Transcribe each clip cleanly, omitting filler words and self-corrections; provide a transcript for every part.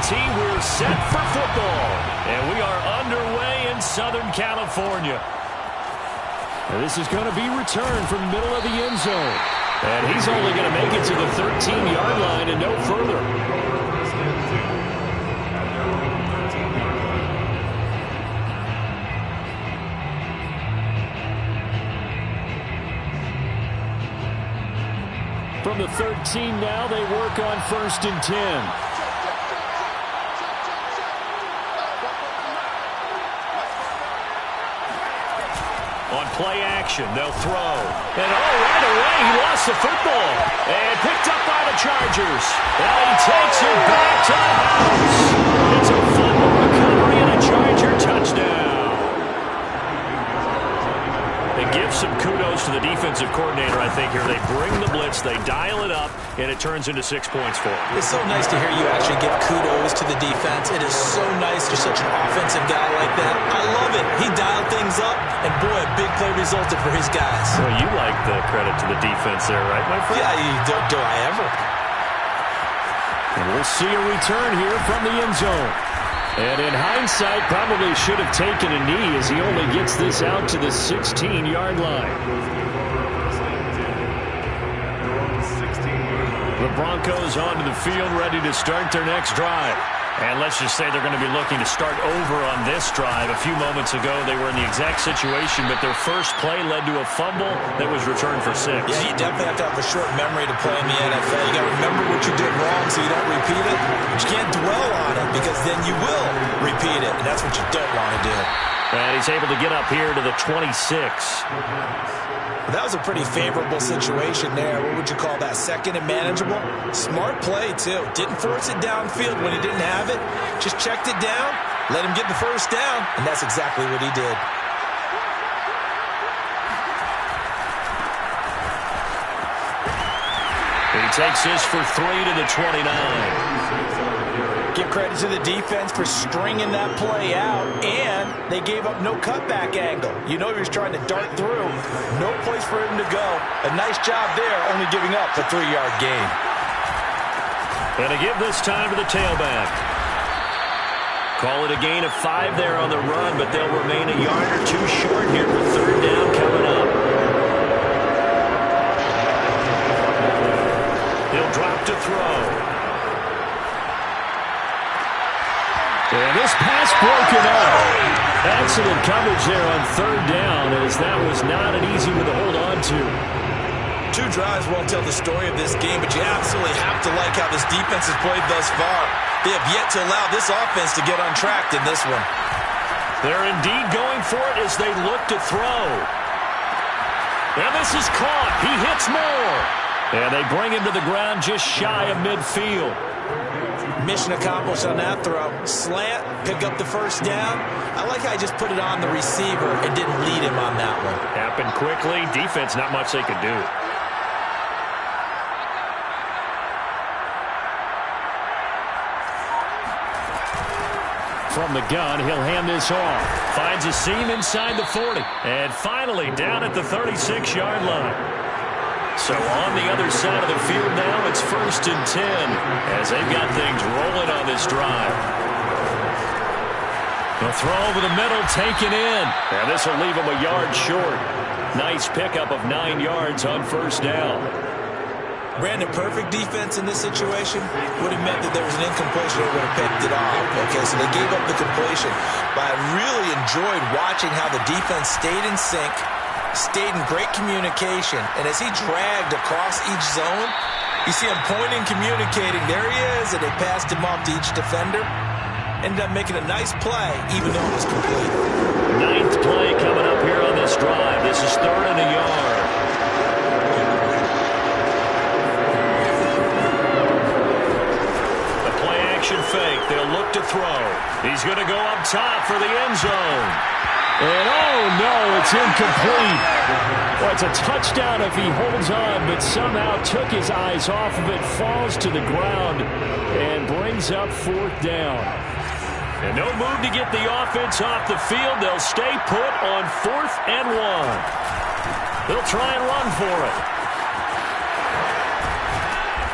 team, we're set for football. And we are underway in Southern California. And this is going to be returned from the middle of the end zone. And he's only going to make it to the 13-yard line and no further. From the 13 now, they work on 1st and 10. On play action, they'll throw. And right away, he lost the football. And picked up by the Chargers. And he takes it back to the house. It's a fumble recovery and a Charger touchdown. They give some kudos to the defensive coordinator, I think, here. They bring the blitz, they dial it up, and it turns into 6 points for them. It's so nice to hear you actually give kudos to the defense. It is so nice you're such an offensive guy like that. I love it. He dialed things up, and boy, a big play resulted for his guys. Well, you like the credit to the defense there, right, my friend? Yeah, do I ever? And we'll see a return here from the end zone. And in hindsight, probably should have taken a knee as he only gets this out to the 16-yard line. The Broncos onto the field, ready to start their next drive. And let's just say they're going to be looking to start over on this drive. A few moments ago, they were in the exact situation, but their first play led to a fumble that was returned for 6. Yeah, you definitely have to have a short memory to play in the NFL. You got to remember what you did wrong so you don't repeat it. But you can't dwell on it because then you will repeat it, and that's what you don't want to do. And he's able to get up here to the 26. That was a pretty favorable situation there. What would you call that? Second and manageable? Smart play, too. Didn't force it downfield when he didn't have it. Just checked it down, let him get the first down, and that's exactly what he did. He takes this for 3 to the 29. Give credit to the defense for stringing that play out, and they gave up no cutback angle. You know he was trying to dart through. No place for him to go. A nice job there, only giving up a 3-yard gain. And to give this time to the tailback. Call it a gain of 5 there on the run, but they'll remain a yard or 2 short here for 3rd down coming up. He'll drop to throw. And this pass broken up. Excellent coverage there on 3rd down, as that was not an easy one to hold on to. 2 drives won't tell the story of this game, but you absolutely have to like how this defense has played thus far. They have yet to allow this offense to get untracked in this one. They're indeed going for it as they look to throw. And this is caught. He hits more. And they bring him to the ground just shy of midfield. Mission accomplished on that throw. Slant, pick up the first down. I like how I just put it on the receiver and didn't lead him on that one. Happened quickly. Defense, not much they could do. From the gun, he'll hand this off. Finds a seam inside the 40. And finally down at the 36-yard line. So on the other side of the field now, it's 1st and 10 as they've got things rolling on this drive. They'll throw over the middle, taken in. And this will leave them a yard short. Nice pickup of 9 yards on 1st down. Brandon, perfect defense in this situation would have meant that there was an incompletion that would have picked it off. Okay, so they gave up the completion. But I really enjoyed watching how the defense stayed in sync, stayed in great communication, and as he dragged across each zone, you see him pointing, communicating. There he is, and they passed him off to each defender. Ended up making a nice play, even though it was complete. 9th play coming up here on this drive. This is 3rd and a yard. The play action fake. They'll look to throw. He's going to go up top for the end zone. And oh no, it's incomplete. Well, it's a touchdown if he holds on, but somehow took his eyes off of it, falls to the ground, and brings up 4th down. And no move to get the offense off the field. They'll stay put on 4th and 1. They'll try and run for it.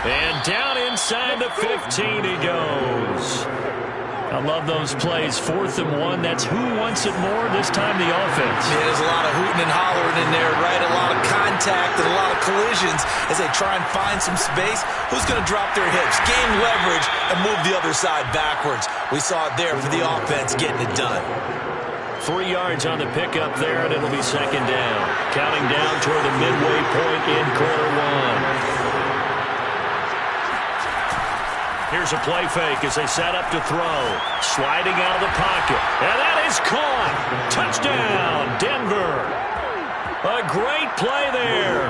And down inside the 15 he goes. I love those plays. 4th and 1. That's who wants it more, this time the offense. Yeah, there's a lot of hooting and hollering in there, right? A lot of contact and a lot of collisions as they try and find some space. Who's going to drop their hips, gain leverage, and move the other side backwards? We saw it there for the offense getting it done. 3 yards on the pickup there, and it'll be 2nd down. Counting down toward the midway point in quarter 1. Here's a play fake as they set up to throw. Sliding out of the pocket. And that is caught. Touchdown, Denver. A great play there.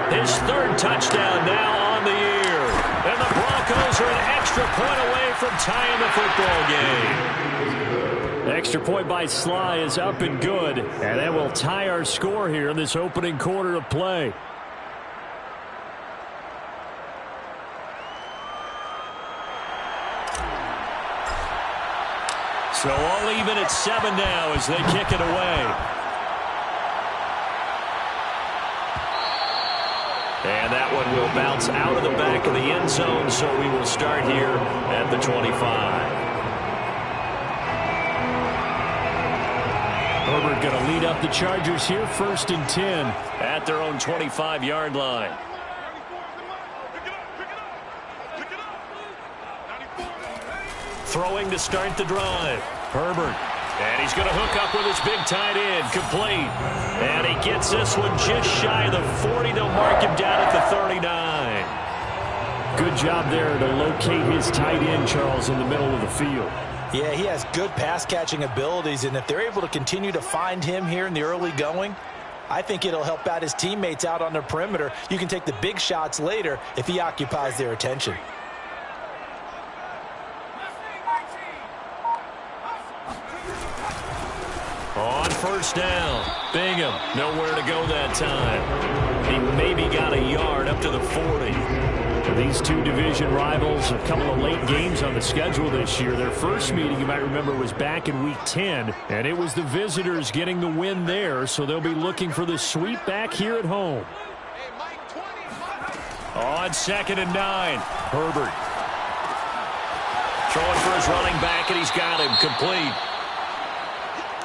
His 3rd touchdown now on the year. And the Broncos are an extra point away from tying the football game. The extra point by Sly is up and good. And that will tie our score here in this opening quarter of play. So all even at 7 now as they kick it away. And that one will bounce out of the back of the end zone, so we will start here at the 25. Herbert going to lead up the Chargers here, 1st and 10 at their own 25-yard line. Throwing to start the drive. Herbert. And he's going to hook up with his big tight end. Complete. And he gets this one just shy of the 40. They'll mark him down at the 39. Good job there to locate his tight end, Charles, in the middle of the field. Yeah, he has good pass-catching abilities, and if they're able to continue to find him here in the early going, I think it'll help out his teammates out on the perimeter. You can take the big shots later if he occupies their attention. On 1st down, Bingham, nowhere to go that time. He maybe got a yard up to the 40. These two division rivals, a couple of late games on the schedule this year. Their first meeting, you might remember, was back in Week 10, and it was the visitors getting the win there, so they'll be looking for the sweep back here at home. On 2nd and 9, Herbert. Throwing for his running back, and he's got him complete.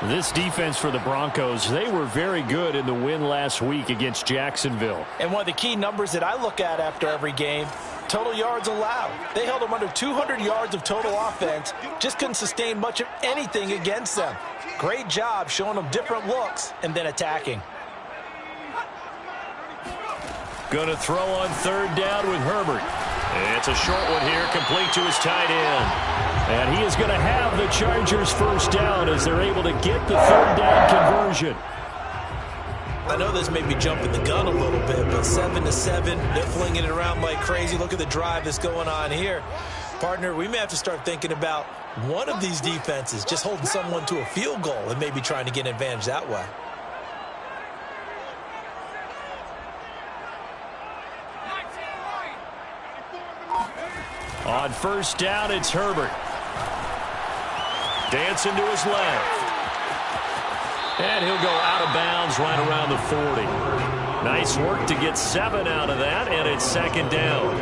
This defense for the Broncos, they were very good in the win last week against Jacksonville. And one of the key numbers that I look at after every game, total yards allowed. They held them under 200 yards of total offense, just couldn't sustain much of anything against them. Great job showing them different looks and then attacking. Going to throw on 3rd down with Herbert. It's a short one here, complete to his tight end. And he is going to have the Chargers 1st down as they're able to get the 3rd down conversion. I know this may be jumping the gun a little bit, but 7-7, they're flinging it around like crazy. Look at the drive that's going on here. Partner, we may have to start thinking about one of these defenses just holding someone to a field goal and maybe trying to get an advantage that way. On 1st down, it's Herbert. Dancing to his left. And he'll go out of bounds right around the 40. Nice work to get 7 out of that, and it's 2nd down.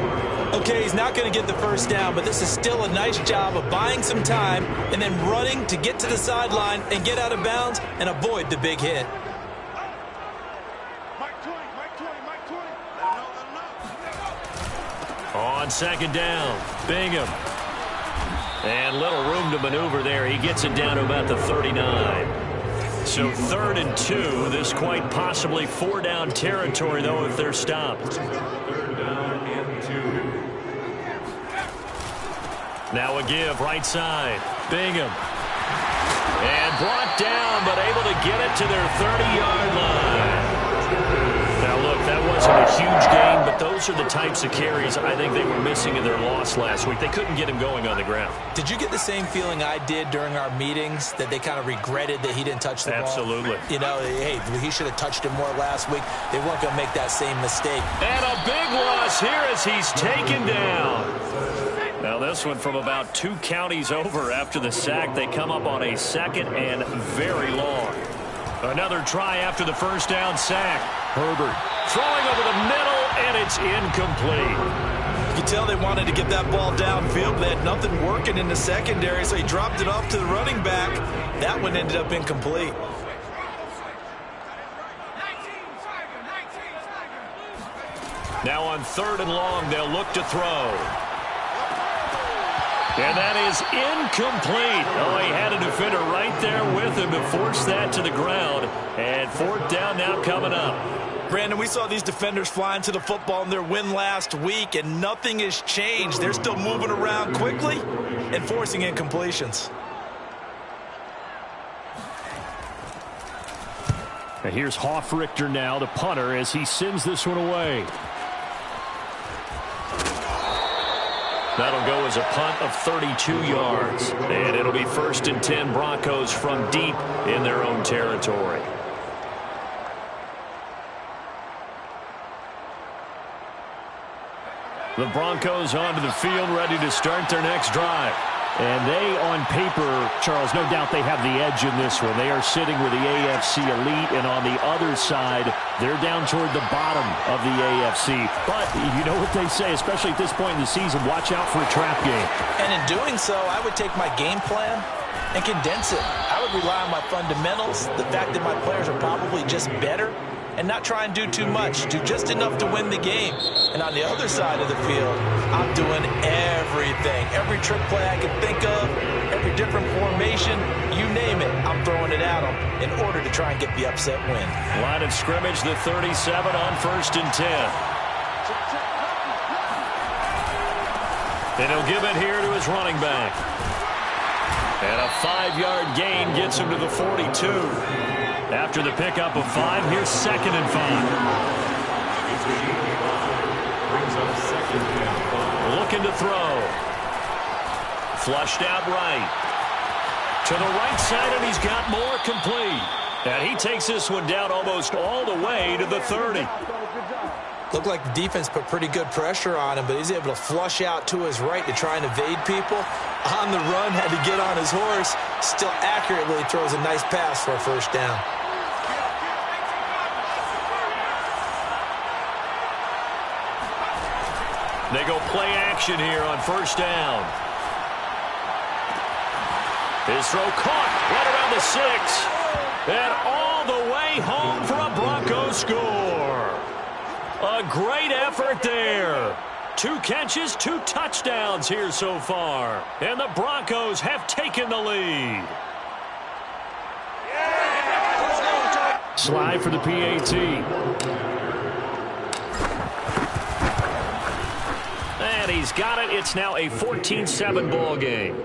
Okay, he's not going to get the 1st down, but this is still a nice job of buying some time and then running to get to the sideline and get out of bounds and avoid the big hit. On 2nd down, Bingham. And little room to maneuver there. He gets it down to about the 39. So 3rd and 2. This quite possibly 4-down territory, though, if they're stopped. 3rd down and 2. Now a give, right side. Bingham. And brought down, but able to get it to their 30-yard line. Now, look, that wasn't a huge gain, but those are the types of carries I think they were missing in their loss last week. They couldn't get him going on the ground. Did you get the same feeling I did during our meetings, that they kind of regretted that he didn't touch the ball? Absolutely. You know, hey, he should have touched it more last week. They weren't going to make that same mistake. And a big loss here as he's taken down. Now, this one from about 2 counties over after the sack. They come up on a 2nd and very long. Another try after the 1st down sack. Herbert throwing over the middle, and it's incomplete. You could tell they wanted to get that ball downfield, but they had nothing working in the secondary, so he dropped it off to the running back. That one ended up incomplete. Now on 3rd and long, they'll look to throw. And that is incomplete. Oh, he had a defender right there with him to force that to the ground. And 4th down now coming up. Brandon, we saw these defenders flying to the football in their win last week, and nothing has changed. They're still moving around quickly and forcing incompletions. And here's Hoffrichter now, the punter, as he sends this one away. That'll go as a punt of 32 yards. And it'll be 1st and 10 Broncos from deep in their own territory. The Broncos onto the field, ready to start their next drive. And they, on paper, Charles, no doubt they have the edge in this one. They are sitting with the AFC elite, and on the other side, they're down toward the bottom of the AFC. But you know what they say, especially at this point in the season, watch out for a trap game. And in doing so, I would take my game plan and condense it. I would rely on my fundamentals, the fact that my players are probably just better, and not try and do too much. Do just enough to win the game. And on the other side of the field, I'm doing everything. Every trick play I can think of, every different formation, you name it, I'm throwing it at them in order to try and get the upset win. Line of scrimmage, the 37 on 1st and 10. And he'll give it here to his running back. And a 5-yard gain gets him to the 42. After the pickup of 5, here's 2nd and 5. Looking to throw. Flushed out right. To the right side, and he's got more complete. And he takes this one down almost all the way to the 30. Looked like the defense put pretty good pressure on him, but he's able to flush out to his right to try and evade people. On the run, had to get on his horse. Still accurately throws a nice pass for a 1st down. They go play action here on 1st down. His throw caught right around the 6. And all the way home for a Broncos score. A great effort there. 2 catches, 2 touchdowns here so far. And the Broncos have taken the lead. Slide for the PAT. And he's got it. It's now a 14-7 ball game.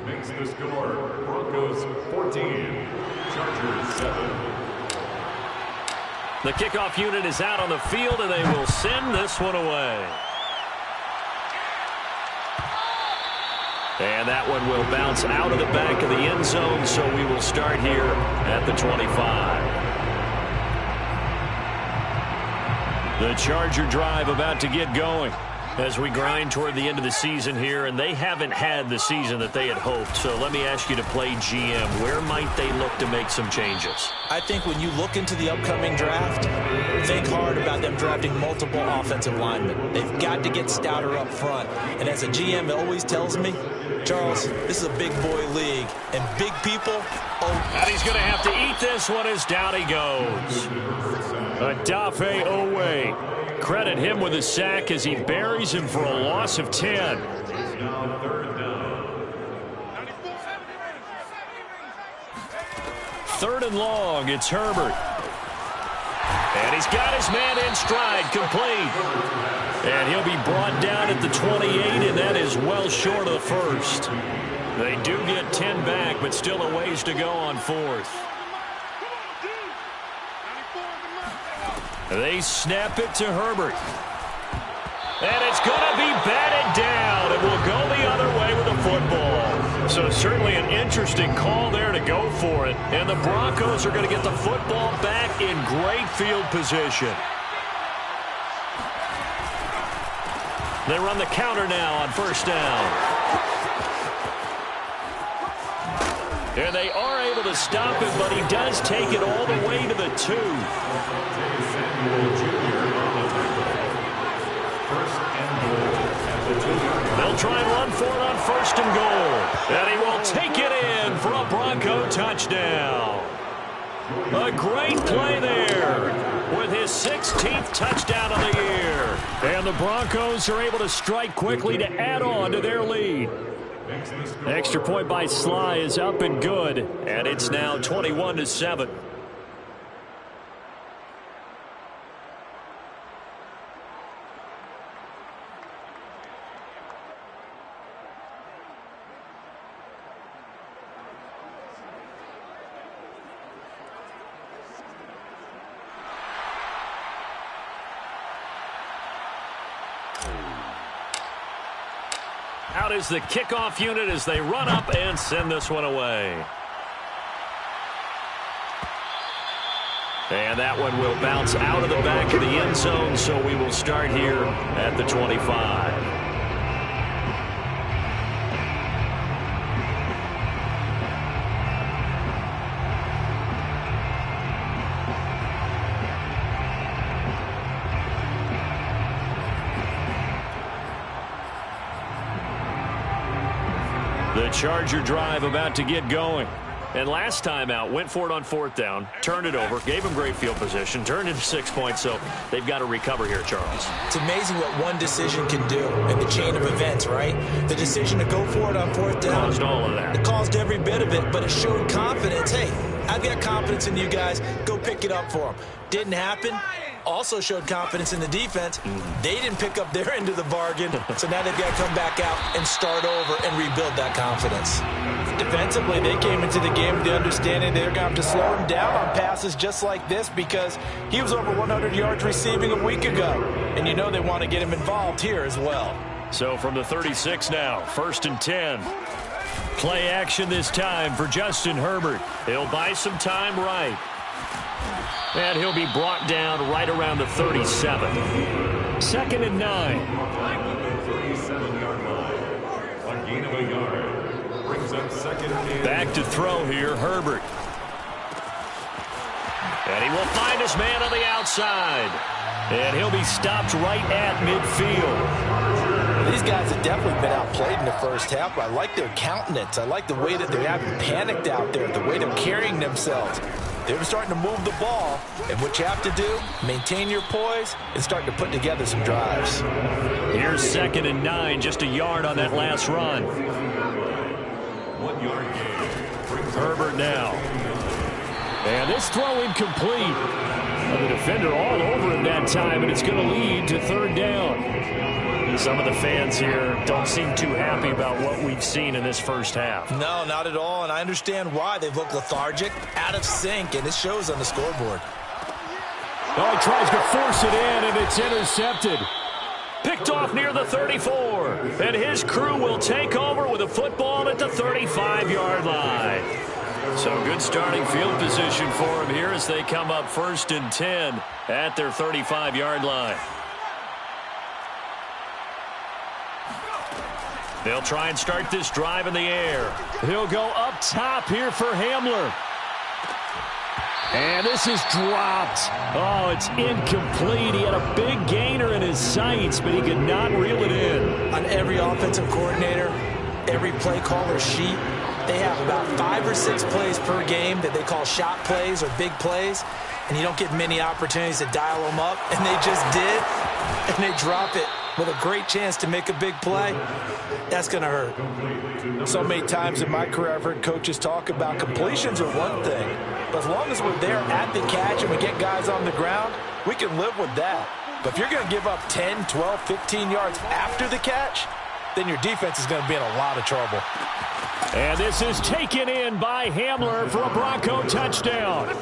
Makes the score Broncos 14, Chargers 7. The kickoff unit is out on the field, and they will send this one away. And that one will bounce out of the back of the end zone, so we will start here at the 25. The Charger drive about to get going as we grind toward the end of the season here, and they haven't had the season that they had hoped. So let me ask you to play GM. Where might they look to make some changes? I think when you look into the upcoming draft, think hard about them drafting multiple offensive linemen. They've got to get stouter up front. And as a GM, it always tells me, Charles, this is a big boy league, and big people, And he's going to have to eat this one as down he goes. Adafe Owe. Credit him with a sack as he buries him for a loss of 10. Now 3rd down. 3rd and long, it's Herbert. And he's got his man in stride, complete. And he'll be brought down at the 28, and that is well short of the 1st. They do get 10 back, but still a ways to go on 4th. They snap it to Herbert. And it's going to be batted down. It will go the other way with the football. So certainly an interesting call there to go for it. And the Broncos are going to get the football back in great field position. They run the counter now on 1st down. And they are able to stop it, but he does take it all the way to the 2. Jr. 1st and goal They'll try and run for it on 1st and goal. And he will take it in for a Bronco touchdown. A great play there with his 16th touchdown of the year. And the Broncos are able to strike quickly to add on to their lead. Extra point by Sly is up and good, and it's now 21-7. Out is the kickoff unit as they run up and send this one away. And that one will bounce out of the back of the end zone, so we will start here at the 25. The Charger drive about to get going. And last time out, went for it on 4th down, turned it over, gave them great field position, turned into 6 points, so they've got to recover here, Charles. It's amazing what one decision can do in the chain of events, right? The decision to go for it on 4th down. Caused all of that. It caused every bit of it, but it showed confidence. Hey, I've got confidence in you guys. Go pick it up for them. Didn't happen. Also showed confidence in the defense. They didn't pick up their end of the bargain, so now they've got to come back out and start over and rebuild that confidence. Defensively, they came into the game with the understanding they're going to have to slow him down on passes just like this because he was over 100 yards receiving a week ago. And you know they want to get him involved here as well. So from the 36 now, 1st and 10. Play action this time for Justin Herbert. He'll buy some time right. And he'll be brought down right around the 37. 2nd and 9. 37-yard line. A gain of a yard. Brings up 2nd and... Back to throw here, Herbert. And he will find his man on the outside. And he'll be stopped right at midfield. These guys have definitely been outplayed in the first half. I like their countenance. I like the way that they haven't panicked out there, the way they're carrying themselves. They're starting to move the ball, and what you have to do, maintain your poise and start to put together some drives. Here's 2nd and 9, just a yard on that last run. 1 yard gain. Herbert now. And this throw incomplete. The defender all over him that time, and it's going to lead to 3rd down. Some of the fans here don't seem too happy about what we've seen in this first half. No, not at all, and I understand why. They've looked lethargic, out of sync, and it shows on the scoreboard. Oh, he tries to force it in, and it's intercepted. Picked off near the 34, and his crew will take over with a football at the 35-yard line. So good starting field position for him here as they come up 1st and 10 at their 35-yard line. They'll try and start this drive in the air. He'll go up top here for Hamler. And this is dropped. Oh, it's incomplete. He had a big gainer in his sights, but he could not reel it in. On every offensive coordinator, every play caller sheet, they have about 5 or 6 plays per game that they call shot plays or big plays, and you don't get many opportunities to dial them up, and they just did, and they drop it with a great chance to make a big play. That's going to hurt. So many times in my career, I've heard coaches talk about completions are one thing, but as long as we're there at the catch and we get guys on the ground, we can live with that. But if you're going to give up 10, 12, 15 yards after the catch, then your defense is going to be in a lot of trouble. And this is taken in by Hamler for a Bronco touchdown.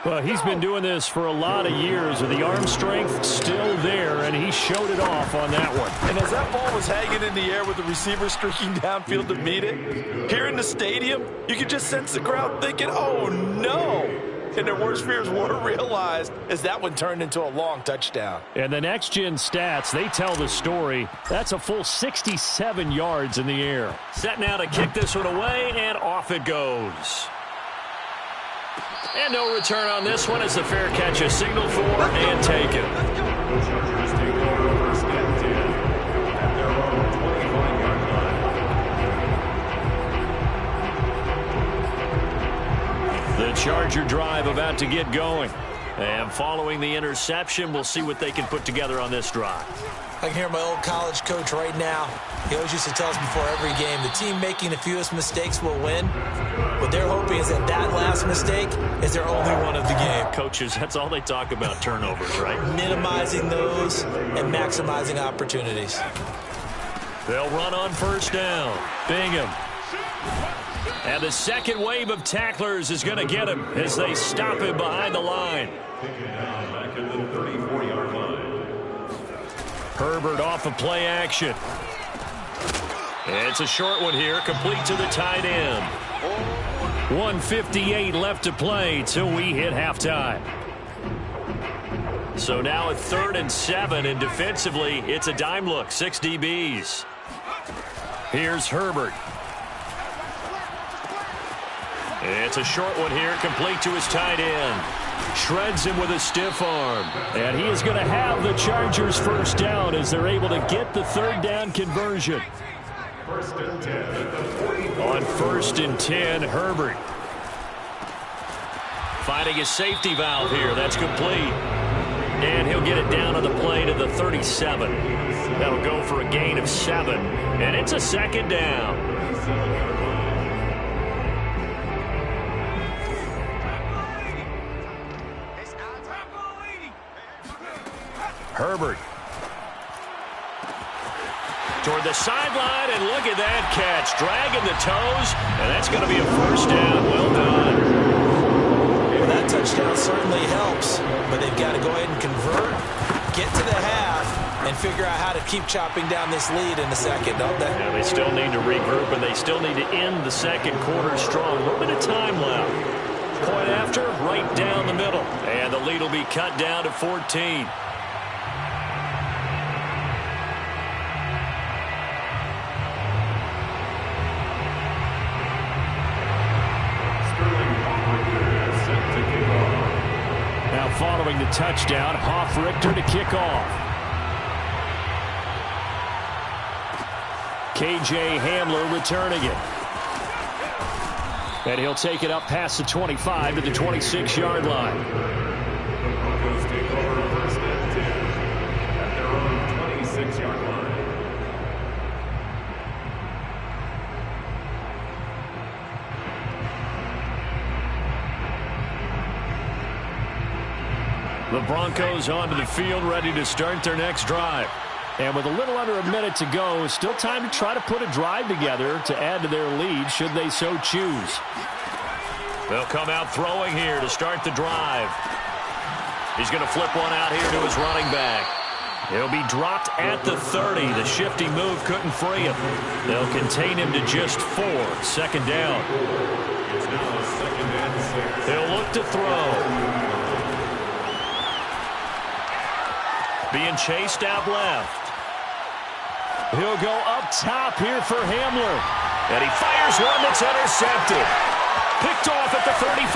Well, he's been doing this for a lot of years, with the arm strength still there, and he showed it off on that one. And as that ball was hanging in the air with the receiver streaking downfield to meet it, here in the stadium, you could just sense the crowd thinking, oh, no. And their worst fears were realized as that one turned into a long touchdown. And the next-gen stats, they tell the story. That's a full 67 yards in the air. Set now to kick this one away, and off it goes. And no return on this one as the fair catch is signaled for and taken. Chargers take over 1st and 10 at their own about to get going. And following the interception, we'll see what they can put together on this drive. I can hear my old college coach right now. He always used to tell us before every game, the team making the fewest mistakes will win. What they're hoping is that last mistake is their only one of the game. Coaches, that's all they talk about, turnovers, right? Minimizing those and maximizing opportunities. They'll run on first down. Bingham. And the second wave of tacklers is going to get him as they stop him behind the line. Taken down back at the 34-yard line. Herbert off of play action. It's a short one here, complete to the tight end. 1:58 left to play till we hit halftime. So now at 3rd and 7, and defensively, it's a dime look, 6 DBs. Here's Herbert. It's a short one here, complete to his tight end. Shreds him with a stiff arm. And he is going to have the Chargers first down as they're able to get the 3rd down conversion. 1st and 10 at the 40. On 1st and 10, Herbert. Finding his safety valve here. That's complete. And he'll get it down on the play to the 37. That'll go for a gain of 7. And it's a 2nd down. Herbert. Toward the sideline, and look at that catch. Dragging the toes, and that's going to be a first down. Well done. Well, that touchdown certainly helps, but they've got to go ahead and convert, get to the half, and figure out how to keep chopping down this lead in the second, don't they? Yeah, they still need to regroup, and they still need to end the second quarter strong. A little bit of time left. Point after, right down the middle. And the lead will be cut down to 14. Following the touchdown, Hoff-Richter to kick off. K.J. Hamler returning it. And he'll take it up past the 25 to the 26-yard line. The Broncos take over 1st and 10 at their own 26-yard line. The Broncos onto the field, ready to start their next drive. And with a little under a minute to go, still time to try to put a drive together to add to their lead should they so choose. They'll come out throwing here to start the drive. He's going to flip one out here to his running back. He'll be dropped at the 30. The shifty move couldn't free him. They'll contain him to just 4. 2nd down. It's now 2nd and 6. They'll look to throw. Being chased out left. He'll go up top here for Hamler. And he fires one that's intercepted. Picked off at the 35.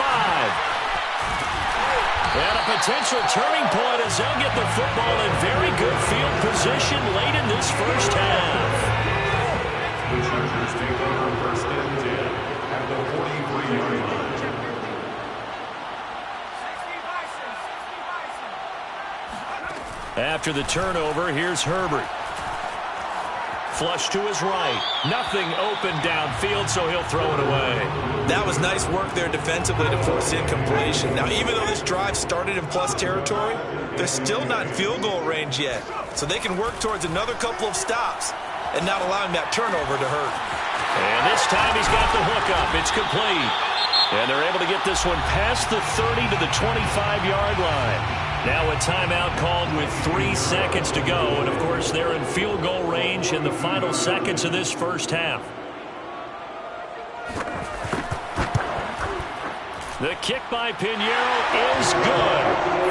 And a potential turning point as they'll get the football in very good field position late in this first half. The Chargers take over 1st and 10 at the 43-yard line. After the turnover, here's Herbert. Flush to his right. Nothing open downfield, so he'll throw it away. That was nice work there defensively to force incompletion. Now, even though this drive started in plus territory, they're still not in field goal range yet. So they can work towards another couple of stops and not allowing that turnover to hurt. And this time he's got the hook up. It's complete. And they're able to get this one past the 30 to the 25-yard line. Now a timeout called with 3 seconds to go. And, of course, they're in field goal range in the final seconds of this first half. The kick by Pinheiro is good.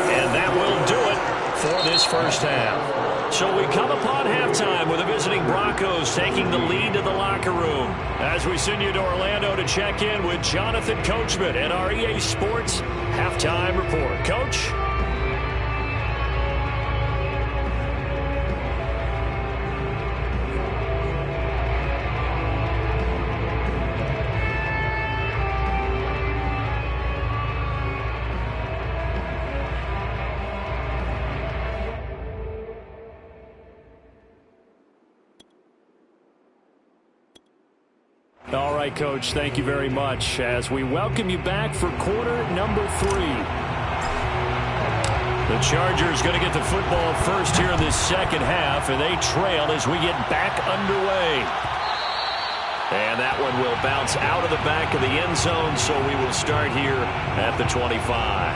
And that will do it for this first half. So we come upon halftime with the visiting Broncos taking the lead to the locker room. As we send you to Orlando to check in with Jonathan Coachman and our EA Sports Halftime Report. Coach? All right, Coach, thank you very much as we welcome you back for quarter number 3. The Chargers going to get the football first here in this second half, and they trail as we get back underway. And that one will bounce out of the back of the end zone, so we will start here at the 25.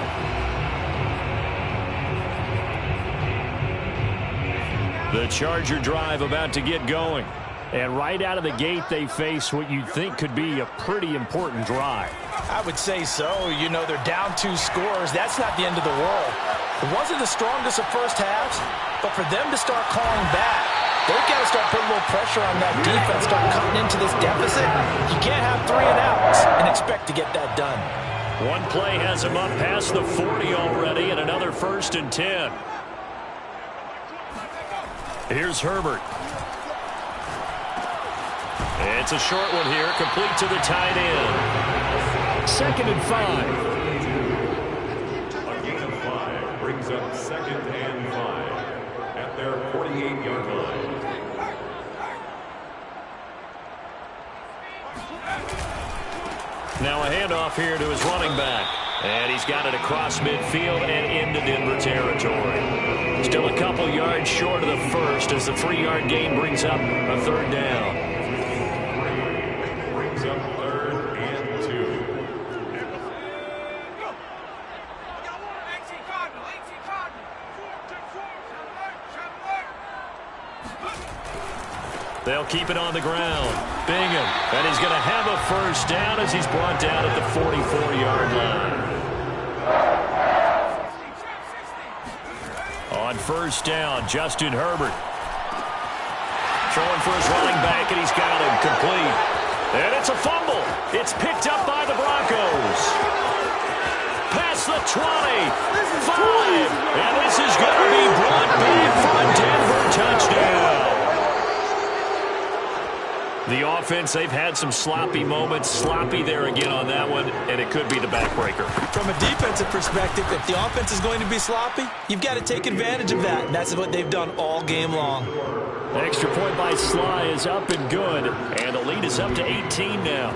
The Charger drive about to get going. And right out of the gate, they face what you'd think could be a pretty important drive. I would say so. You know, they're down 2 scores. That's not the end of the world. It wasn't the strongest of first halves, but for them to start calling back, they've got to start putting a little pressure on that defense, start cutting into this deficit. You can't have 3 and outs and expect to get that done. One play has him up past the 40 already, and another 1st and 10. Here's Herbert. It's a short one here, complete to the tight end. 2nd and 5. A gain of 5 brings up 2nd and 5 at their 48-yard line. Now a handoff here to his running back. And he's got it across midfield and into Denver territory. Still a couple yards short of the first as the 3-yard gain brings up a 3rd down. Brings up 3rd and 2. They'll keep it on the ground. Bingham. And he's going to have a 1st down as he's brought down at the 44-yard line. On 1st down, Justin Herbert. Throwing for his running back, and he's got him complete. And it's a fumble. It's picked up by the Broncos. Past the 20. 5. And this is going to be brought back for a Denver touchdown. The offense, they've had some sloppy moments. Sloppy there again on that one, and it could be the backbreaker. From a defensive perspective, if the offense is going to be sloppy, you've got to take advantage of that, and that's what they've done all game long. Extra point by Sly is up and good, and the lead is up to 18 now.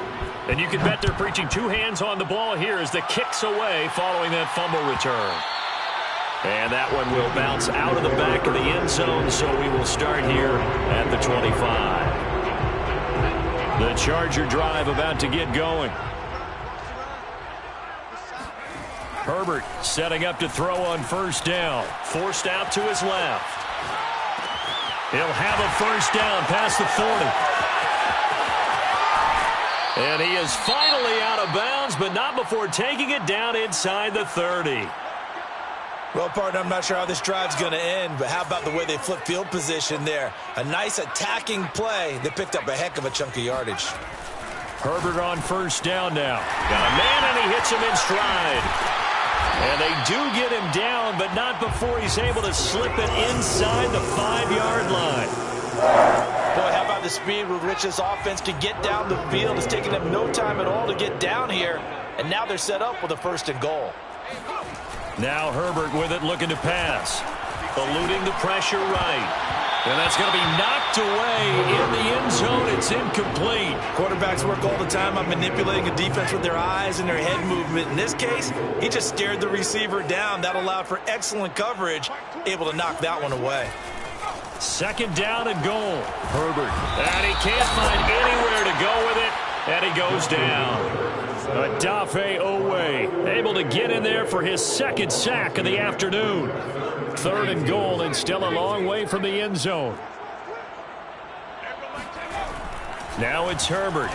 And you can bet they're preaching 2 hands on the ball here as the kick's away following that fumble return. And that one will bounce out of the back of the end zone, so we will start here at the 25. The Charger drive about to get going. Herbert setting up to throw on 1st down. Forced out to his left. He'll have a 1st down past the 40. And he is finally out of bounds, but not before taking it down inside the 30. Well, partner, I'm not sure how this drive's going to end, but how about the way they flip field position there? A nice attacking play that picked up a heck of a chunk of yardage. Herbert on 1st down now. Got a man, and he hits him in stride. And they do get him down, but not before he's able to slip it inside the 5-yard line. Boy, how about the speed with which this offense can get down the field? It's taking them no time at all to get down here, and now they're set up with a 1st and goal. Now Herbert with it, looking to pass. Eluding the pressure right. And that's going to be knocked away in the end zone. It's incomplete. Quarterbacks work all the time on manipulating a defense with their eyes and their head movement. In this case, he just stared the receiver down. That allowed for excellent coverage, able to knock that one away. 2nd down and goal. Herbert. And he can't find anywhere to go with it. And he goes down. Odafe Owe able to get in there for his 2nd sack of the afternoon. 3rd and goal, and still a long way from the end zone. Now it's Herbert.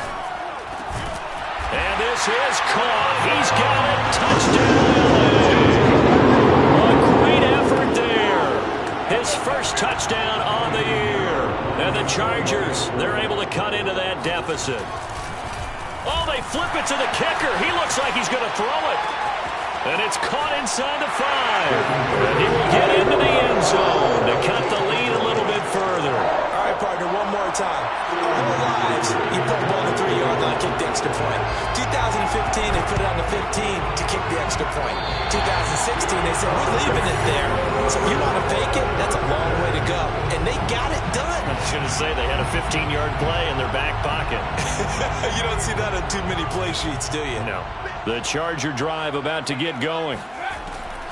And this is caught. He's got it. Touchdown. A great effort there. His 1st touchdown on the year. And the Chargers, they're able to cut into that deficit. Oh, they flip it to the kicker. He looks like he's going to throw it. And it's caught inside the 5. And he will get into the end zone to cut the lead a little bit further. All right, partner, one more time. Our whole lives, you put the ball on the 3-yard line, kick the extra point. 2015, they put it on the 15 to kick the extra point. 2016, they said, we're leaving it there. So if you want to fake it, that's a long way to go. And they got it done. I was going to say they had a 15-yard play in their back pocket. need too many play sheets, do you? No. The Charger drive about to get going.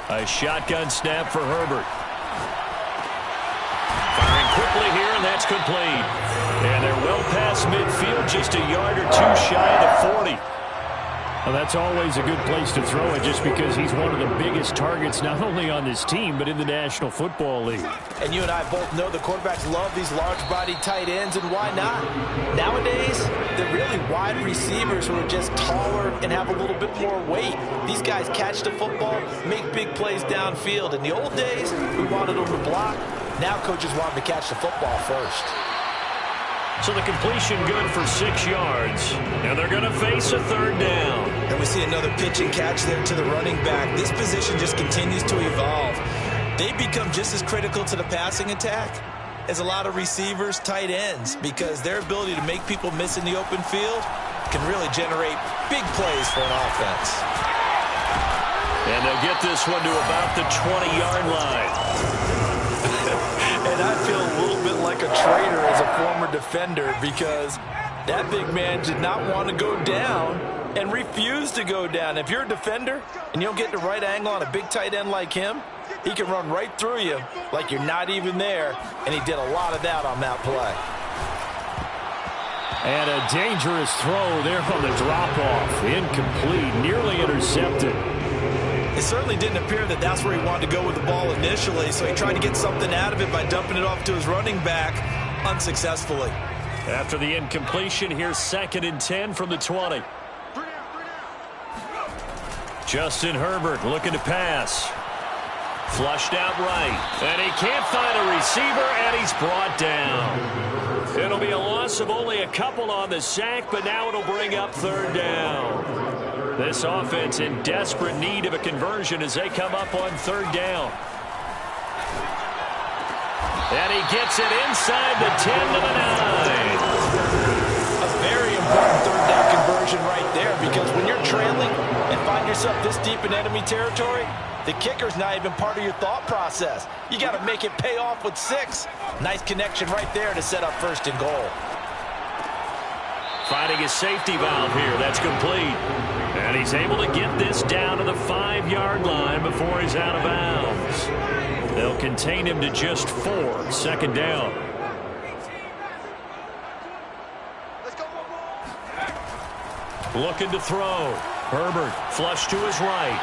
A shotgun snap for Herbert. Firing quickly here, and that's complete. And they're well past midfield, just a yard or two shy of the 40. Well, that's always a good place to throw it just because he's one of the biggest targets not only on this team but in the National Football League. And you and I both know the quarterbacks love these large-bodied tight ends, and why not? Nowadays, they're really wide receivers who are just taller and have a little bit more weight. These guys catch the football, make big plays downfield. In the old days, we wanted them to block. Now coaches want them to catch the football first. So the completion good for 6 yards, and they're going to face a third down. And we see another pitch and catch there to the running back. This position just continues to evolve. They become just as critical to the passing attack as a lot of receivers, tight ends, because their ability to make people miss in the open field can really generate big plays for an offense. And they'll get this one to about the 20-yard line. And I feel a little bit like a traitor as a former defender because that big man did not want to go down and refused to go down. If you're a defender and you don't get the right angle on a big tight end like him, he can run right through you like you're not even there, and he did a lot of that on that play. And a dangerous throw there on the drop-off. Incomplete, nearly intercepted. It certainly didn't appear that that's where he wanted to go with the ball initially, so he tried to get something out of it by dumping it off to his running back unsuccessfully. After the incompletion, here's 2nd and 10 from the 20. Justin Herbert looking to pass. Flushed out right. And he can't find a receiver, and he's brought down. It'll be a loss of only a couple on the sack, but now it'll bring up 3rd down. This offense in desperate need of a conversion as they come up on 3rd down. And he gets it inside the 10 to the 9. A very important 3rd down conversion right there, because when you're trailing and find yourself this deep in enemy territory, the kicker's not even part of your thought process. You got to make it pay off with 6. Nice connection right there to set up 1st and goal. Finding his safety valve here. That's complete. And he's able to get this down to the 5-yard line before he's out of bounds. They'll contain him to just 4. 2nd down. Looking to throw. Herbert flush to his right.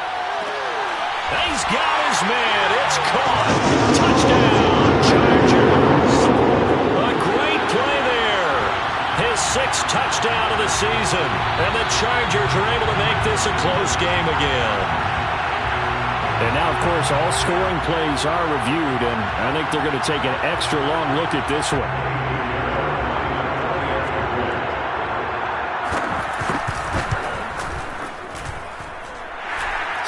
He's got his man. It's caught. Touchdown, Chargers. A great play there. His 6th touchdown of the season. And the Chargers are able to make this a close game again. And now, of course, all scoring plays are reviewed, and I think they're going to take an extra long look at this one.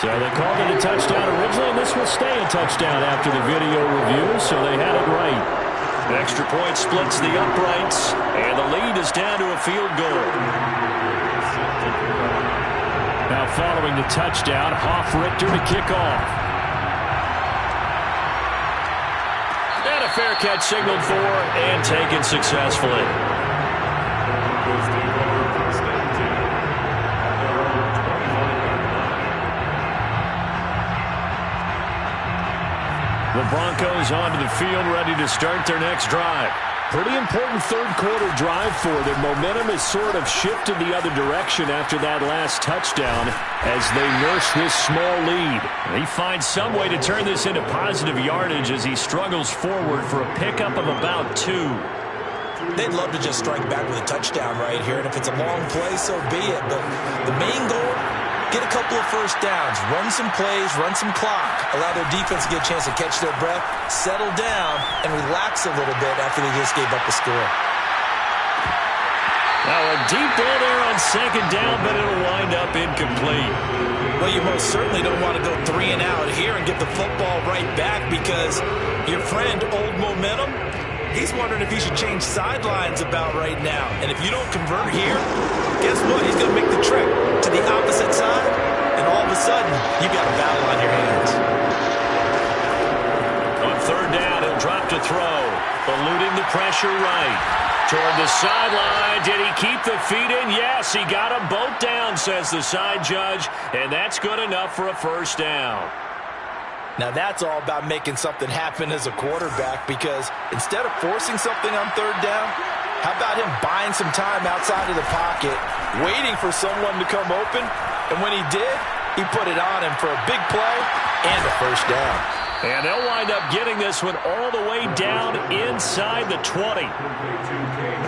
So they called it a touchdown originally, and this will stay a touchdown after the video review, so they had it right. The extra point splits the uprights, and the lead is down to a field goal. Now following the touchdown, Hoff-Richter to kick off. And a fair catch signaled for and taken successfully. The Broncos onto the field, ready to start their next drive. Pretty important 3rd quarter drive for them. Momentum has sort of shifted the other direction after that last touchdown as they nurse this small lead. He finds some way to turn this into positive yardage as he struggles forward for a pickup of about 2. They'd love to just strike back with a touchdown right here, and if it's a long play, so be it. But the main goal, get a couple of 1st downs, run some plays, run some clock, allow their defense to get a chance to catch their breath, settle down, and relax a little bit after they just gave up the score. Now a deep ball there on 2nd down, but it'll wind up incomplete. Well, you most certainly don't want to go 3 and out here and get the football right back, because your friend, Old Momentum, he's wondering if he should change sidelines about right now. And if you don't convert here, guess what? He's going to make the trek to the opposite side, and all of a sudden, you've got a battle on your hands. On 3rd down, he'll drop to throw. Eluding the pressure right. Toward the sideline. Did he keep the feet in? Yes, he got them both down, says the side judge. And that's good enough for a first down. Now that's all about making something happen as a quarterback, because instead of forcing something on third down, how about him buying some time outside of the pocket, waiting for someone to come open, and when he did, he put it on him for a big play and a first down. And they'll wind up getting this one all the way down inside the 20.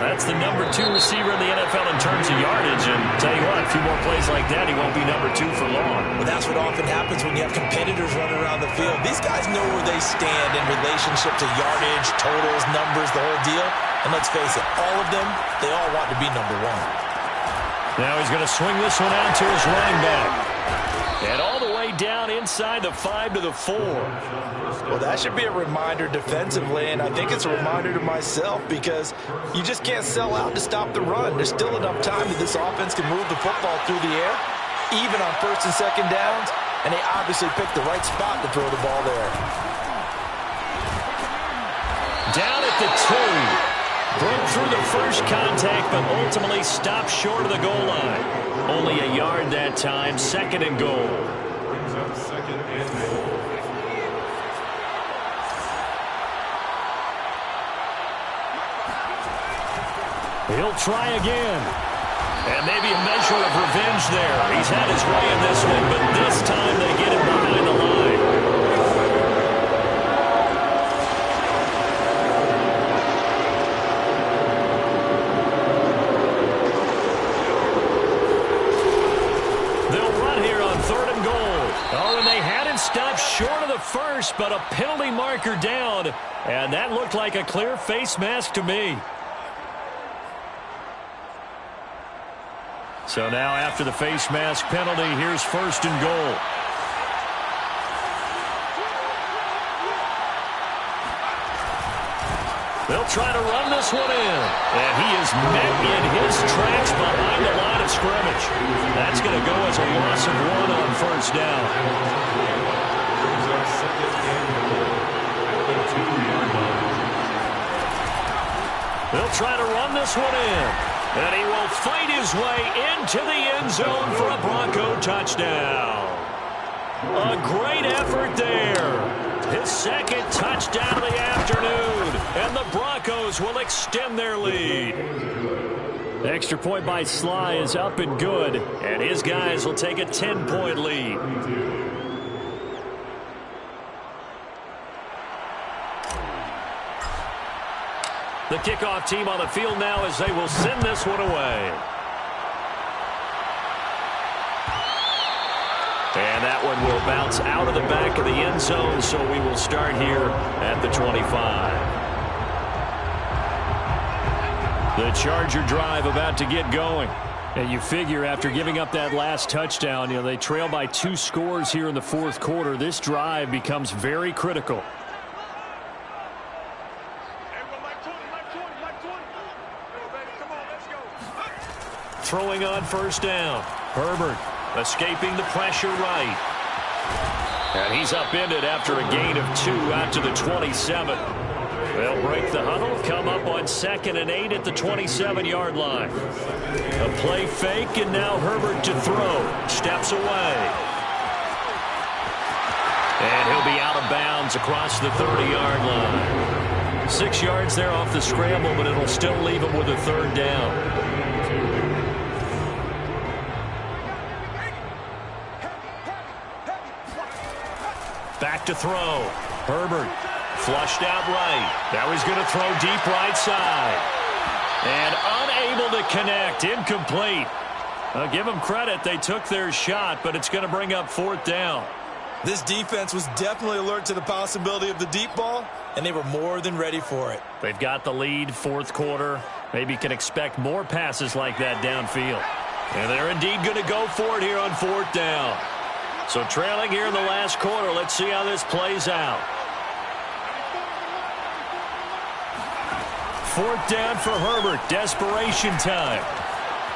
That's the number 2 receiver in the NFL in terms of yardage. And tell you what, a few more plays like that, he won't be number 2 for long. But that's what often happens when you have competitors running around the field. These guys know where they stand in relationship to yardage, totals, numbers, the whole deal. And let's face it, all of them, they all want to be number 1. Now he's going to swing this one out to his running back. And all the way down inside the 5 to the 4. Well, that should be a reminder defensively, and I think it's a reminder to myself, because you just can't sell out to stop the run. There's still enough time that this offense can move the football through the air, even on first and second downs, and they obviously picked the right spot to throw the ball there. Down at the 2. Broke through the first contact, but ultimately stopped short of the goal line. Only a yard that time, second and goal. Brings up second and goal. He'll try again. And maybe a measure of revenge there. He's had his way in this one, but this time they get him behind the line. Stopped short of the first, but a penalty marker down, and that looked like a clear face mask to me. So now after the face mask penalty, here's first and goal. They'll try to run this one in, and he is met in his tracks behind the line of scrimmage. That's going to go as a loss of 1 on first down. They'll try to run this one in, and he will fight his way into the end zone for a Bronco touchdown. A great effort there. His second touchdown of the afternoon, and the Broncos will extend their lead. The extra point by Sly is up and good, and his guys will take a 10-point lead. The kickoff team on the field now as they will send this one away. And that one will bounce out of the back of the end zone, so we will start here at the 25. The Charger drive about to get going. And you figure after giving up that last touchdown, they trail by 2 scores here in the fourth quarter. This drive becomes very critical. Throwing on first down. Herbert escaping the pressure right. And he's upended after a gain of 2 out to the 27. They'll break the huddle, come up on 2nd and 8 at the 27-yard line. A play fake, and now Herbert to throw. Steps away. And he'll be out of bounds across the 30-yard line. 6 yards there off the scramble, but it'll still leave him with a third down. Back to throw. Herbert flushed out right. Now he's going to throw deep right side. And unable to connect. Incomplete. I'll give them credit. They took their shot, but it's going to bring up 4th down. This defense was definitely alert to the possibility of the deep ball, and they were more than ready for it. They've got the lead, fourth quarter. Maybe can expect more passes like that downfield. And they're indeed going to go for it here on 4th down. So trailing here in the last quarter. Let's see how this plays out. 4th down for Herbert. Desperation time.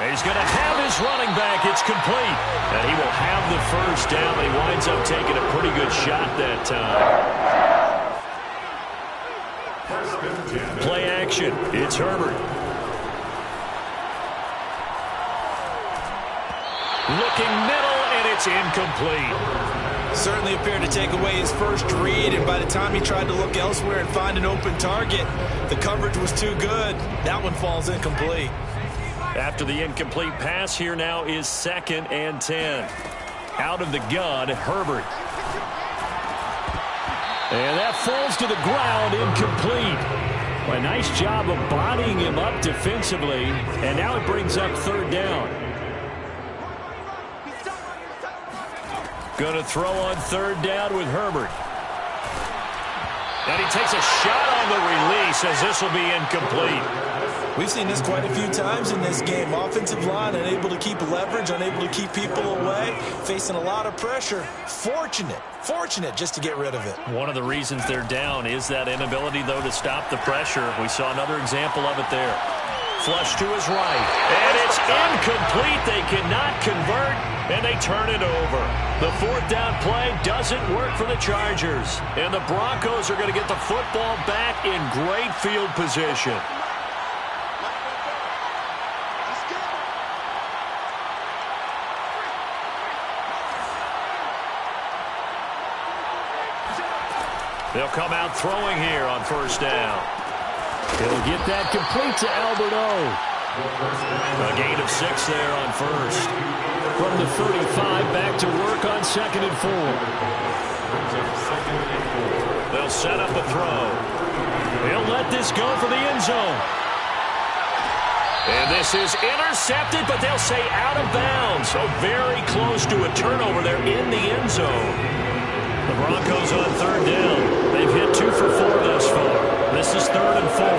He's going to have his running back. It's complete. And he will have the first down. He winds up taking a pretty good shot that time. Play action. It's Herbert. Looking middle, and it's incomplete. Certainly appeared to take away his first read, and by the time he tried to look elsewhere and find an open target, the coverage was too good. That one falls incomplete. After the incomplete pass, here now is 2nd and 10. Out of the gun, Herbert. And that falls to the ground, incomplete. Well, a nice job of bodying him up defensively, and now it brings up 3rd down. Going to throw on 3rd down with Herbert. And he takes a shot on the release as this will be incomplete. We've seen this quite a few times in this game. Offensive line unable to keep leverage, unable to keep people away, facing a lot of pressure. Fortunate just to get rid of it. One of the reasons they're down is that inability, though, to stop the pressure. We saw another example of it there. Flush to his right. And it's incomplete. They cannot convert, and they turn it over. The 4th down play doesn't work for the Chargers. And the Broncos are going to get the football back in great field position. They'll come out throwing here on 1st down. He'll get that complete to Albert O. A gain of 6 there on 1st. From the 35, back to work on 2nd and 4. They'll set up a throw. He'll let this go for the end zone. And this is intercepted, but they'll say out of bounds. So very close to a turnover there in the end zone. The Broncos on 3rd down. They've hit 2 for 4 thus far. This is 3rd and 4.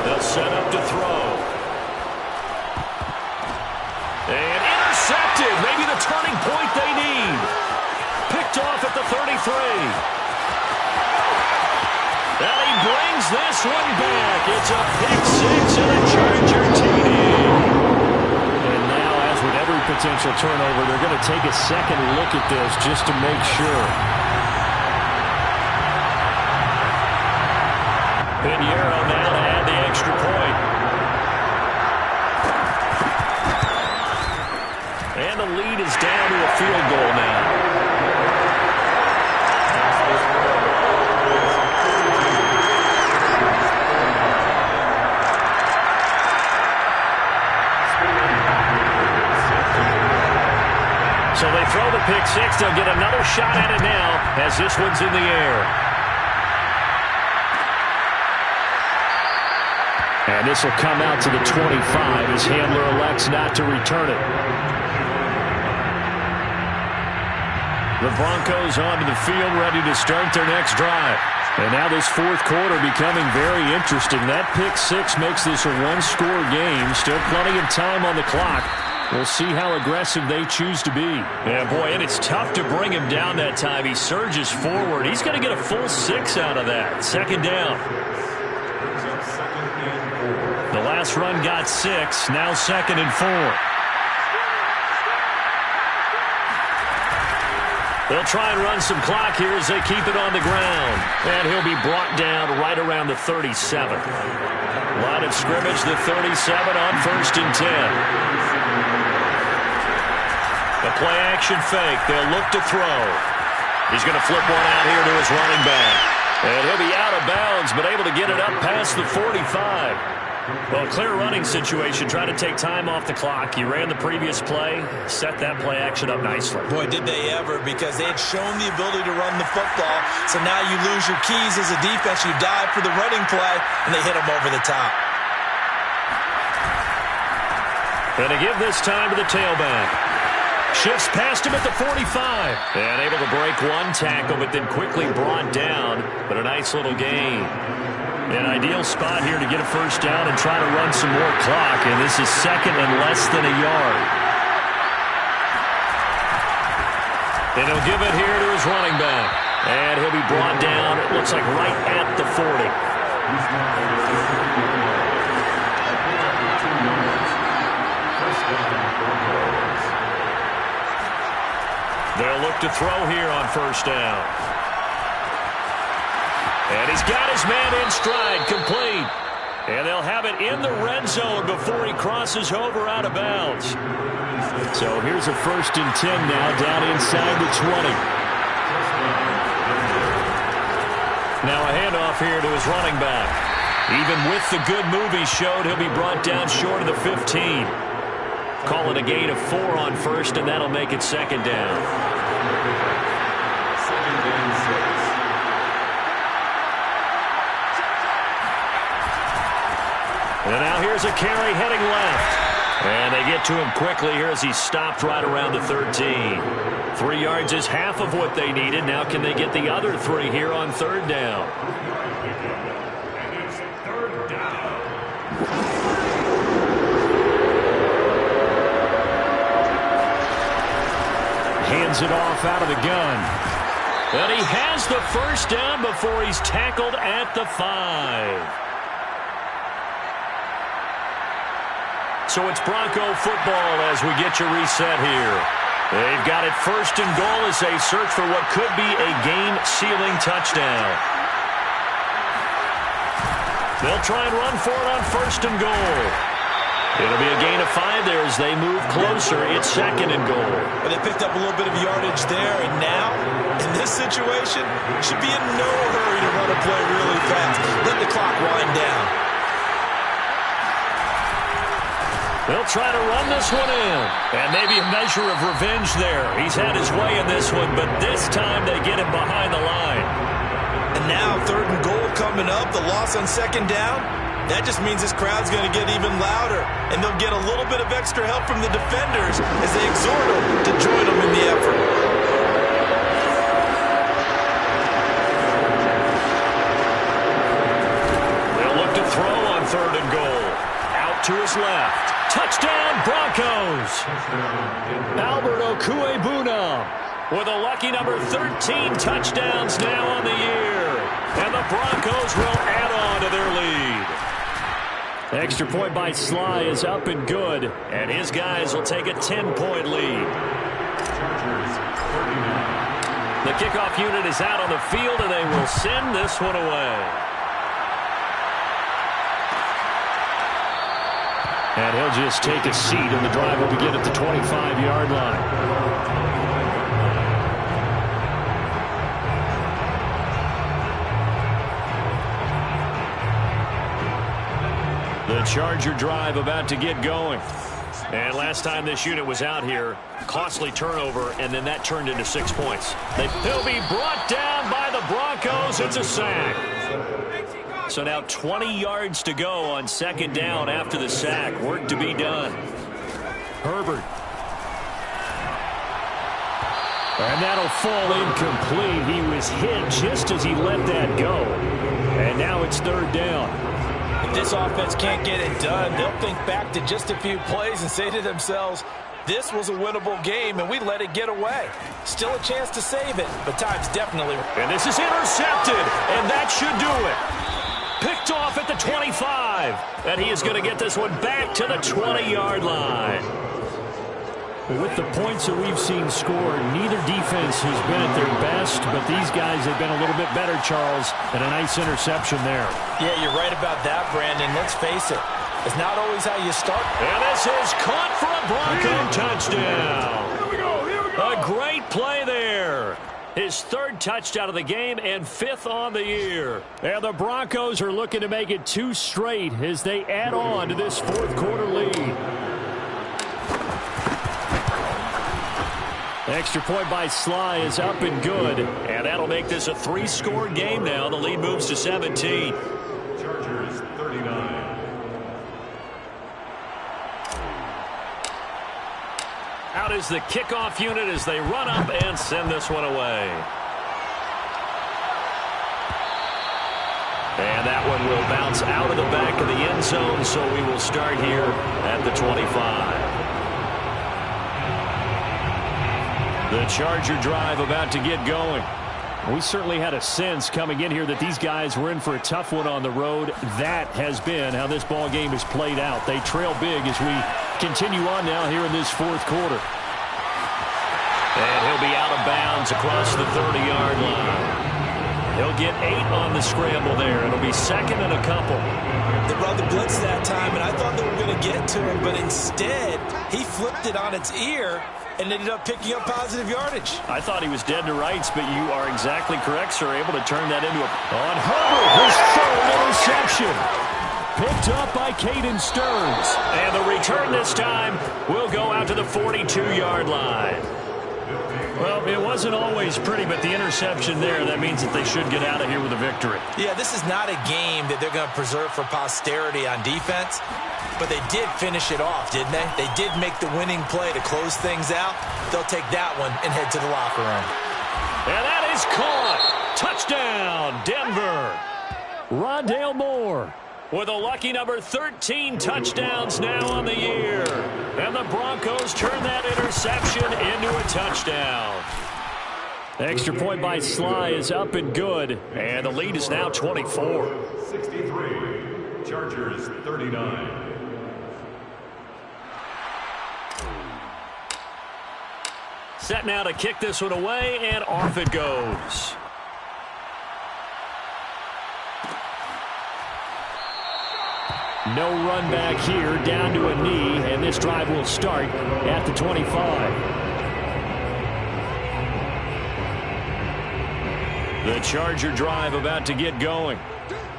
They'll set up to throw. And intercepted. Maybe the turning point they need. Picked off at the 33. And he brings this one back. It's a pick 6 and a Charger TD. And now, as with every potential turnover, they're going to take a second look at this just to make sure. Pinheiro now to add the extra point. And the lead is down to a field goal now. So they throw the pick 6. They'll get another shot at it now as this one's in the air. And this will come out to the 25 as Handler elects not to return it. The Broncos onto the field ready to start their next drive. And now this 4th quarter becoming very interesting. That pick 6 makes this a 1-score game. Still plenty of time on the clock. We'll see how aggressive they choose to be. Yeah, boy, and it's tough to bring him down that time. He surges forward. He's going to get a full 6 out of that. 2nd down. The last run got 6. Now 2nd and 4. They'll try and run some clock here as they keep it on the ground. And he'll be brought down right around the 37. Line of scrimmage, the 37 on 1st and 10. The play action fake. They'll look to throw. He's going to flip one out here to his running back. And he'll be out of bounds, but able to get it up past the 45. Well, clear running situation. Try to take time off the clock. He ran the previous play, set that play action up nicely. Boy, did they ever, because they had shown the ability to run the football. So now you lose your keys as a defense. You dive for the running play, and they hit him over the top. And to give this time to the tailback. Shifts past him at the 45. And able to break one tackle, but then quickly brought down. But a nice little gain. An ideal spot here to get a 1st down and try to run some more clock. And this is 2nd and less than a yard. And he'll give it here to his running back. And he'll be brought down, it looks like right at the 40. They'll look to throw here on 1st down. And he's got his man in stride, complete. And they'll have it in the red zone before he crosses over out of bounds. So here's a 1st and 10 now, down inside the 20. Now a handoff here to his running back. Even with the good move he showed, he'll be brought down short of the 15. Call it a gain of 4 on 1st, and that'll make it 2nd down. 2nd and 6. And now here's a carry heading left. And they get to him quickly here as he's stopped right around the 13. 3 yards is half of what they needed. Now can they get the other 3 here on 3rd down? And it's 3rd down. Hands it off out of the gun. And he has the 1st down before he's tackled at the 5. So it's Bronco football as we get you reset here. They've got it 1st and goal as they search for what could be a game-sealing touchdown. They'll try and run for it on 1st and goal. It'll be a gain of 5 there as they move closer. It's 2nd and goal. Well, they picked up a little bit of yardage there, and now, in this situation, should be in no hurry to run a play really fast. Let the clock wind down. They'll try to run this one in. And maybe a measure of revenge there. He's had his way in this one, but this time they get him behind the line. And now 3rd and goal coming up. The loss on 2nd down. That just means this crowd's going to get even louder. And they'll get a little bit of extra help from the defenders as they exhort them to join them in the effort. They'll look to throw on 3rd and goal. Out to his left. Touchdown, Broncos! Albert Okuebuna with a lucky number 13 touchdowns now on the year. And the Broncos will add on to their lead. Extra point by Sly is up and good. And his guys will take a 10-point lead. The kickoff unit is out on the field, and they will send this one away. And he'll just take a seat, and the drive will begin at the 25-yard line. The Charger drive about to get going. And last time this unit was out here, costly turnover, and then that turned into 6 points. He'll be brought down by the Broncos. It's a sack. So now 20 yards to go on 2nd down after the sack. Work to be done. Herbert. And that'll fall incomplete. He was hit just as he let that go. And now it's 3rd down. If this offense can't get it done, they'll think back to just a few plays and say to themselves, this was a winnable game, and we let it get away. Still a chance to save it, but time's definitely... And this is intercepted, and that should do it. Picked off at the 25. And he is going to get this one back to the 20-yard line. With the points that we've seen scored, neither defense has been at their best, but these guys have been a little bit better, Charles, and a nice interception there. Yeah, you're right about that, Brandon. Let's face it. It's not always how you start. And this is caught for a Bronco touchdown. Here we go. A great play there. His 3rd touchdown of the game and 5th on the year. And the Broncos are looking to make it 2 straight as they add on to this 4th quarter lead. Extra point by Sly is up and good. And that'll make this a 3-score game now. The lead moves to 17. Chargers 39. Out is the kickoff unit as they run up and send this one away. And that one will bounce out of the back of the end zone, so we will start here at the 25. The Charger drive about to get going. We certainly had a sense coming in here that these guys were in for a tough one on the road. That has been how this ball game has played out. They trail big as we continue on now here in this 4th quarter. And he'll be out of bounds across the 30-yard line. He'll get 8 on the scramble there. It'll be second and a couple. They brought the blitz that time, and I thought they were going to get to him, but instead, he flipped it on its ear and ended up picking up positive yardage. I thought he was dead to rights, but you are exactly correct, sir. Able to turn that into a... On Herbert, his third interception. Picked up by Caden Stearns. And the return this time will go out to the 42-yard line. Well, it wasn't always pretty, but the interception there, that means that they should get out of here with a victory. Yeah, this is not a game that they're going to preserve for posterity on defense, but they did finish it off, didn't they? They did make the winning play to close things out. They'll take that one and head to the locker room. And that is caught. Touchdown, Denver. Rondale Moore with a lucky number 13 touchdowns now on the year. And the Broncos turn that interception into a touchdown. Extra point by Sly is up and good. And the lead is now 24. 63, Chargers 39. Set now to kick this one away, and off it goes. No run back here, down to a knee, and this drive will start at the 25. The Charger drive about to get going.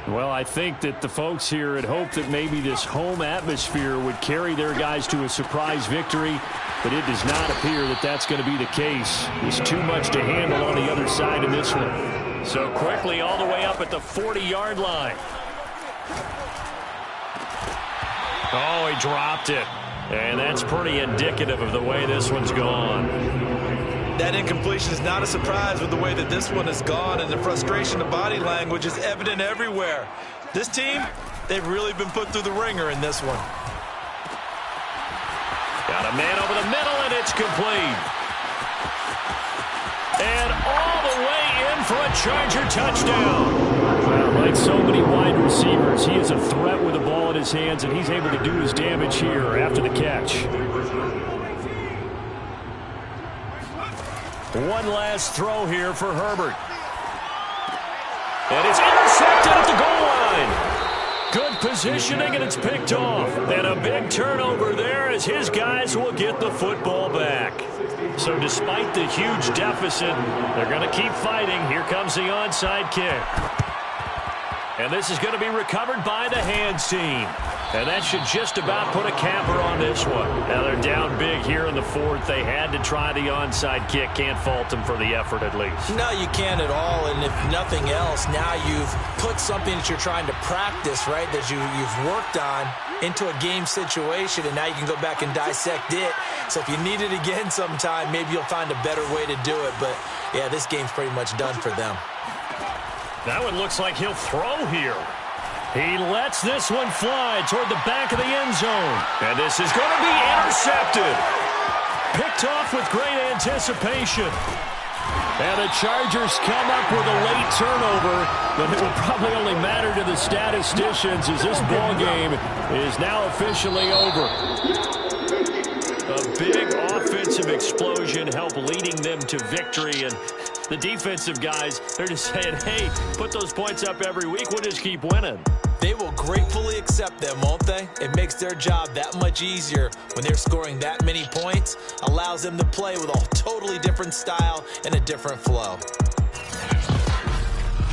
Well, I think that the folks here had hoped that maybe this home atmosphere would carry their guys to a surprise victory, but it does not appear that that's going to be the case. There's too much to handle on the other side in this one. So quickly all the way up at the 40-yard line. Oh, he dropped it. And that's pretty indicative of the way this one's gone. That incompletion is not a surprise with the way that this one has gone, and the frustration of body language is evident everywhere. This team, they've really been put through the ringer in this one. Got a man over the middle, and it's complete. And all the way in for a Charger touchdown. Well, like so many wide receivers, he is a threat with the ball in his hands, and he's able to do his damage here after the catch. One last throw here for Herbert. And it's intercepted at the goal line. Good positioning, and it's picked off. And a big turnover there as his guys will get the football back. So despite the huge deficit, they're going to keep fighting. Here comes the onside kick. And this is going to be recovered by the hands team. And that should just about put a capper on this one. Now they're down big here in the fourth. They had to try the onside kick. Can't fault them for the effort at least. No, you can't at all. And if nothing else, now you've put something that you're trying to practice, right, that you've worked on into a game situation, and now you can go back and dissect it. So if you need it again sometime, maybe you'll find a better way to do it. But, yeah, this game's pretty much done for them. That one looks like he'll throw here. He lets this one fly toward the back of the end zone. And this is going to be intercepted. Picked off with great anticipation. And the Chargers come up with a late turnover, but it will probably only matter to the statisticians as this ball game is now officially over. A big offensive explosion helped leading them to victory, and the defensive guys, they're just saying, hey, put those points up every week, we'll just keep winning. They will gratefully accept them, won't they? It makes their job that much easier when they're scoring that many points. Allows them to play with a totally different style and a different flow.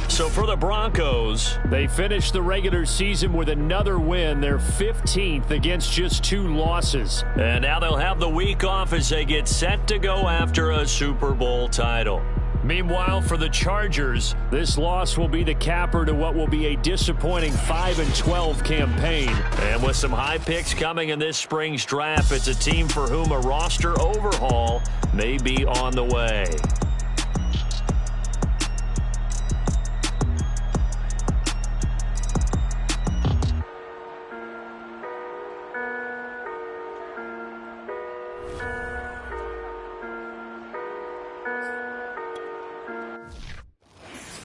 So for the Broncos, they finished the regular season with another win. They're 15th against just 2 losses. And now they'll have the week off as they get set to go after a Super Bowl title. Meanwhile, for the Chargers, this loss will be the capper to what will be a disappointing 5-12 campaign. And with some high picks coming in this spring's draft, it's a team for whom a roster overhaul may be on the way.